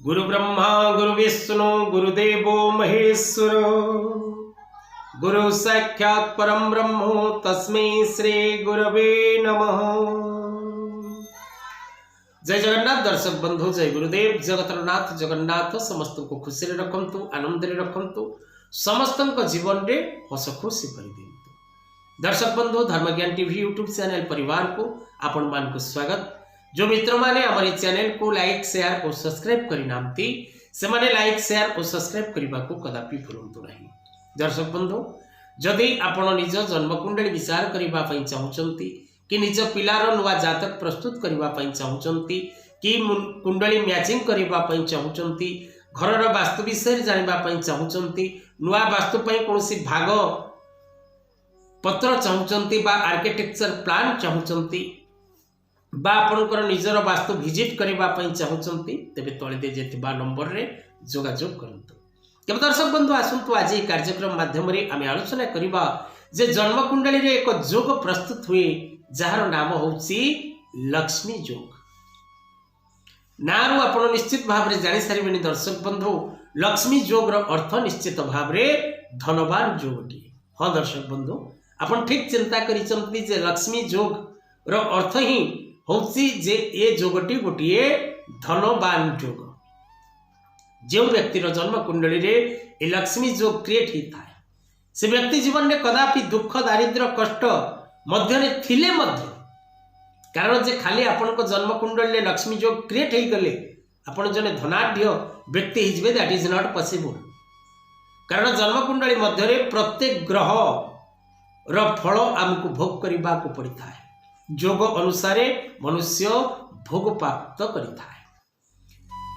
गुरु ब्रह्मा गुरु विष्णु गुरुदेवो महेश्वर गुरु साक्षात् परम ब्रह्म तस्मै श्री गुरवे नमः। जय जगन्नाथ दर्शक बंधु, जय गुरुदेव। जगतरनाथ जगन्नाथ समस्त को खुशी रखंतु, आनंद रखंतु, समस्त जीवन रे हस खुशी कर दिंतु। दर्शक बंधु, धर्मज्ञान टीवी यूट्यूब चैनल परिवार को आपण मान को स्वागत। जो मित्र माने हमारे चैनल को लाइक शेयर और सब्सक्राइब करि नांती से माने लाइक शेयर और सब्सक्राइब करबा को कदापि भूलंतु नहीं। दर्शक बंधु, जदि आपण निज जन्म कुंडली विचार करबा पई चाहुचंती कि निज पिलार नुआ जातक प्रस्तुत करबा पई चाहुचंती कि कुंडली मैचिंग करबा पई चाहुचंती, घरर वास्तु विषय जानिबा पई चाहुचंती, नुआ वास्तु पई कोनोसी भाग पत्र चाहुचंती बा आर्किटेक्चर प्लान चाहुचंती बा आपनकर निजर वास्तु विजिट करबा पई चाहुचंती, तेबे तळे दे जेतिबा नंबर रे जोगाजोग करंतु। तेबे दर्शक बंधु, आसंतु आज এই कार्यक्रम माध्यम रे आमे आलोचना करिबा जे जन्म कुंडली रे एक जोग प्रस्तुत हुए जार नाम होउची लक्ष्मी जोग। नारु आपण निश्चित भाव रे जानि सारिबेनी दर्शक बंधु, लक्ष्मी जोग रो अर्थ निश्चित भाव रे धनवान जोगटी। हां दर्शक बंधु, आपण ठीक चिंता करिसंती जे लक्ष्मी जोग रो अर्थ ही होउची जे ए जोगटी गोटिए धनवान जोग। जो व्यक्ति जन्म कुंडली रे ए लक्ष्मी जोग क्रिएट ही थाए, से व्यक्ति जीवन में कदापि दुख दारिद्र कष्ट मध्य थिले मध्य, कारण जे खाली आपण को जन्म कुंडली लक्ष्मी जोग क्रिएट ही गले आपण जने धनाढ्य व्यक्ति हिजबे, दैट इज नॉट पॉसिबल। कारण जन्म कुंडली मध्य रे प्रत्येक ग्रह रो फल हमको भोग करबा को पड़ता है। जोग अनुसार मनुष्य भोग प्राप्त करिता है।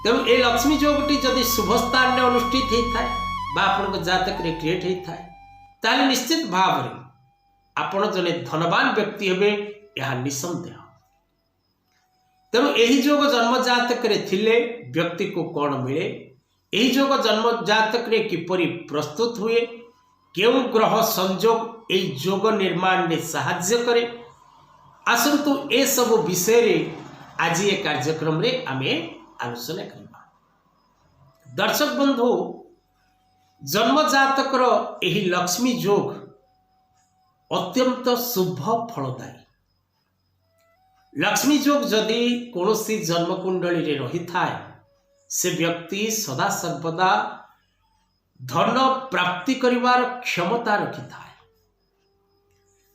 तेणु ए लक्ष्मी जोगटी जदि शुभ स्थान में अनुष्ठित होता है बा आपन जातक रे क्रिएट होता है, ताले निश्चित भाव रे आपण जने धनवान व्यक्ति हेबे, यह निसंदेह। तेणु एही जोग जन्म जातक रे थिले व्यक्ति को कौन मिले, एही जोग जन्म जातक रे किपरि प्रस्तुत हुए, केउ ग्रह संयोग एही जोग निर्माण में सहाय्य करे, आसंतु ए सब विषय रे आज ये कार्यक्रम रे आमे आलोचना करबा। दर्शक बंधु, जन्म जातक रो एही लक्ष्मी जोग अत्यंत शुभ फलदायी। लक्ष्मी जोग जदि कोनोसी जन्म कुंडली रे रही थाए, से व्यक्ति सदा सर्वदा धन प्राप्ति करिवार क्षमता रखी थाए।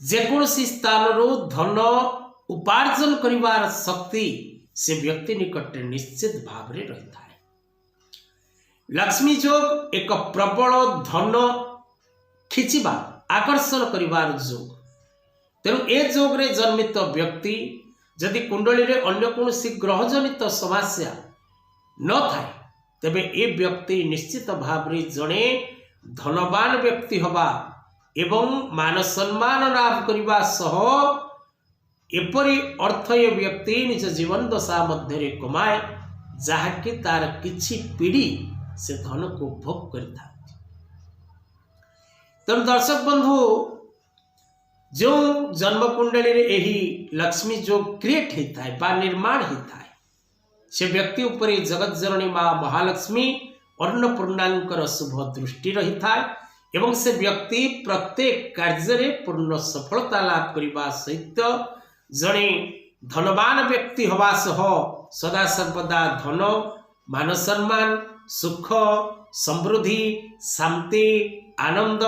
जेकोसी स्थान रो धन उपार्जन करिवार शक्ति से व्यक्ति निकट निश्चित भाव रे रही थाए। लक्ष्मी जोग एक प्रबल धन खिचिबा आकर्षण करिवार जोग। तेणु ए जोग रे जन्मित व्यक्ति जदि कुंडली रे अन्य कोनोसी ग्रह जनित समस्या न थाए, तेबे ए व्यक्ति निश्चित भाव रे जणे धनवान व्यक्ति हवा एवं मान सम्मान लाभ करने सह एपरी अर्थ ये व्यक्ति निज जीवन दशा मध्य कमाए, जहाँकि तार किछि पीढ़ी से धन को भोग करता। तेणु दर्शक बंधु, जो जन्म कुंडली रे एही लक्ष्मी जोग क्रिएट होता है बा निर्माण होता है, से व्यक्ति ऊपर जगत जननी माँ महालक्ष्मी अन्नपूर्णांकर शुभ दृष्टि रही था एवं से व्यक्ति प्रत्येक कार्य रे पूर्ण सफलता लाभ करने सहित जड़े धनवान व्यक्ति हवा सह सदा सर्वदा धन मान सम्मान सुख समृद्धि शांति आनंद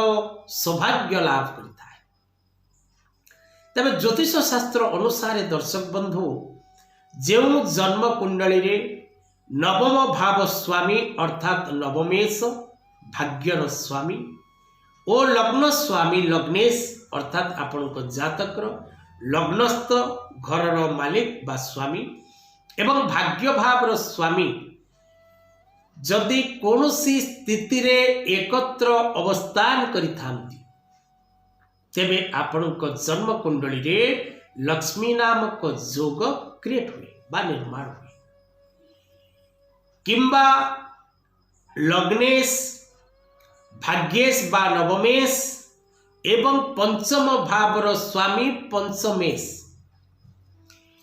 सौभाग्य लाभ करता है। तबे ज्योतिष शास्त्र अनुसार दर्शक बंधु, जो जन्म कुंडली रे नवम भाव स्वामी अर्थात नवमेश भाग्यर स्वामी और लग्न स्वामी लग्नेश अर्थात आपण को जातक लग्नस्थ घर मालिक बा स्वामी एवं भाग्य भाव स्वामी जदि कौनसी स्थिति रे एकत्र अवस्थान करिथांती, तेबे आपण को जन्म कुंडली रे लक्ष्मी नामक जोग क्रिएट हुए बा निर्माण हुए, किंबा लग्नेश भाग्येश बा नवमेश एवं पंचम भावर स्वामी पंचमेश,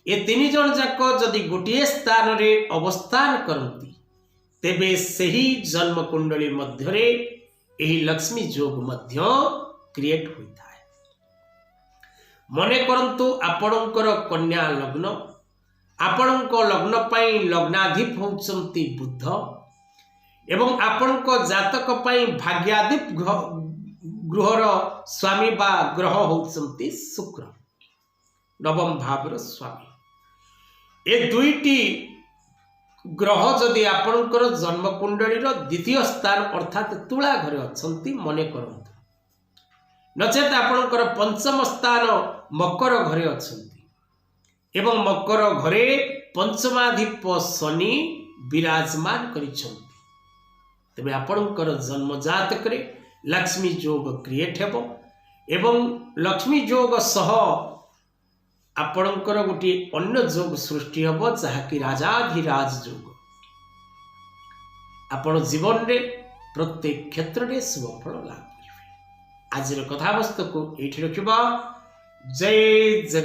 ये तीन जन जाक जदि गोटे स्थान रे अवस्थान करती, तेबे सही जन्म कुंडली मध्यरे एही लक्ष्मी जोग मध्य क्रिएट होता है। मने करंतु आपणकर कन्या लग्न, आपणक लग्न पाई लग्नाधिप होउचंती बुध एवं आपणक जातक पाई भाग्याधिप गृहर स्वामी बा ग्रह होउचंती शुक्र, नवम भावर स्वामी। ए दुईटी ग्रह जदि आपणकर जन्म कुंडलीर द्वितीय स्थान अर्थात तुला घरे अछंती मने करंतु, नचेत आपणकर पंचम स्थान मकर घरे अछंती एवं मकर घरे पंचमाधिप शनि विराजमान करिछंती, तेबे आपणकर जन्म जातक रे लक्ष्मी जोग क्रिएट हेबो एवं लक्ष्मी जोग सह आपणकर गोटे अन्य जोग सृष्टि हेबो जहाँकि राजाधिराज जोग। आपण जीवन रे प्रत्येक क्षेत्र में शुभ फल लाभ करेंगे। आज कथावस्तु को ये रखा। जय जगन्नाथ।